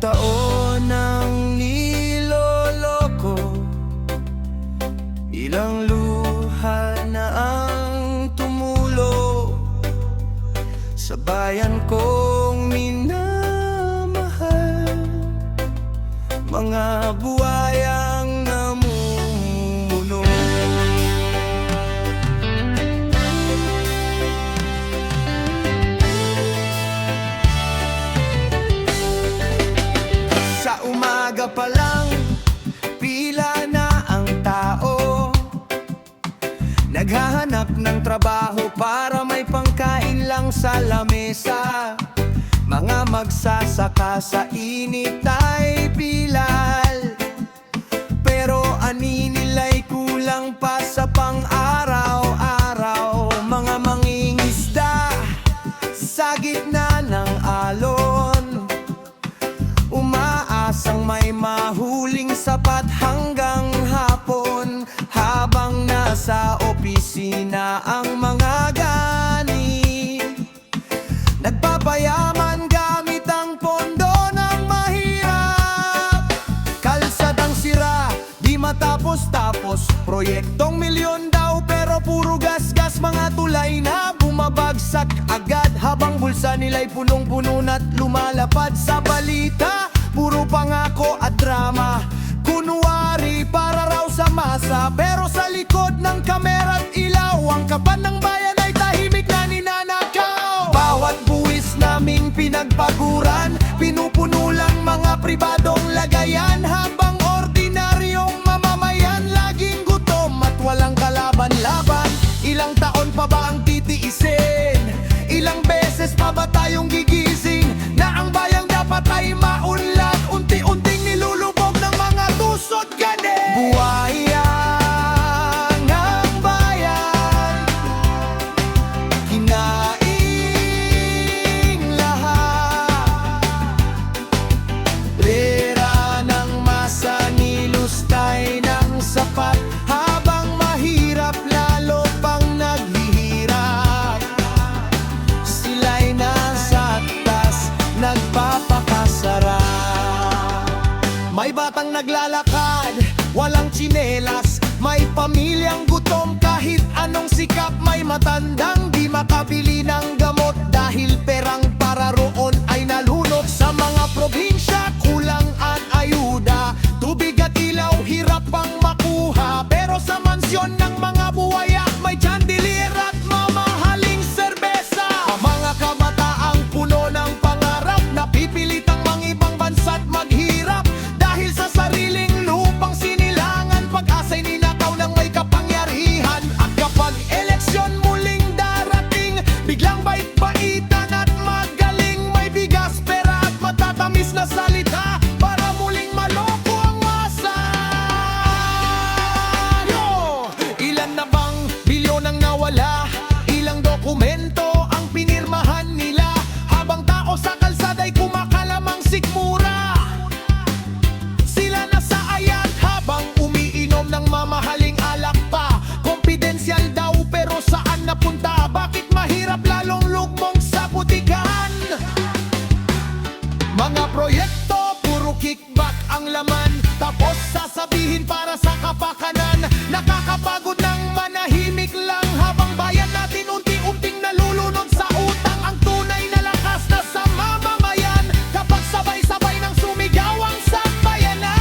taon nang niloloko, ilang luha na ang tumulo sa bayan kong minamahal. Mga buwayang namumuno, sa umaga pa lang pila na ang tao, naghahanap ng trabaho para may pangkain lang sa lamesa. Mga magsasaka sa init ay pilal, pero ani nila'y kulang pa sa pang-araw-araw. Mga mangingisda sa gitna ng alon, umaasang may mahuling sapat hanggang hapon. Habang nasa opisina ang mga gani, nagpapayaman gamit ang pondo ng mahirap. Kalsadang sira, di matapos-tapos, proyektong milyon daw pero puro gas-gas. Mga tulay na bumabagsak agad, habang bulsa nila'y punong-puno na't lumalapad. Sa balita, puro pangako at drama, kunwari para raw sa masa. Pero sa likod ng kamera't ilaw, ang kaban ng bayan ay tahimik na ninanakaw. Bawat buwis naming pinagpaguran, pinupuno lang mga pribadong lagayan, habang ordinaryong mamamayan laging gutom at walang kalaban-laban. Ilang taon pa ba ang titiisin? Ilang beses pa ba tayong gigising na ang bayang dapat ay maunlad? Unti-unting nilulubog ng mga tusod gani. Buwayang ang bayan, kinaing lahat. Lera ng masa, nilustay ng sapat, habang mahirap lalo pang naghihirap. Sila'y nasa taas, nagpapakasarap. May batang naglalakad, walang tsinelas, may pamilyang gutom kahit anong sikap. May matandang di makabili ng gamot dahil perang para roon ay nalunok. Sa mga probinsya, kulang ang ayuda, tubig at ilaw hirap pang makuha. Pero sa mansyon ng mga buwaya, may chandelier at mamahaling serbesa. Ang mga kabataang puno ng pangarap, napipilitang mangibang bansa't maghirap dahil sa sariling lupang sinilangan. Pag-asa'y ninakaw ng may kapangyarihan, at kapag eleksyon muling darating, biglang bait-baitan at magaling. May bigas, pera at matatamis na salita para muling maloko ang masa. Ilan na bang bilyon ang nawala? Ilang dokumento ang pinirmahan nila? Habang tao sa kalsada'y kumakalamang sikmura, sila nasa ayat habang umiinom ng mamahaling alak pa. Confidential daw pero saan napunta? Bakit mahirap lalong lugmong sa butikan? Mga proyekto, puro kickback ang laman, tapos sasabihin para sa kapakanan. Nakakapagod ng manahimik lang, habang bayan natin unti-unting nalulunod sa utang. Ang tunay na lakas na sa mamamayan, kapag sabay-sabay nang sumigaw ang sambayanan.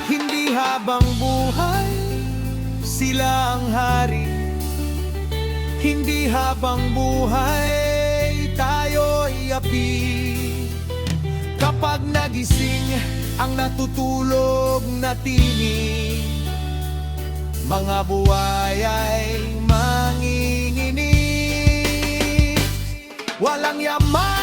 Hindi habang buhay sila ang hari, hindi habang buhay tayo'y api. Kapag nagising ang natutulog na tinig, mga buwaya'y manginginig. Walang yaman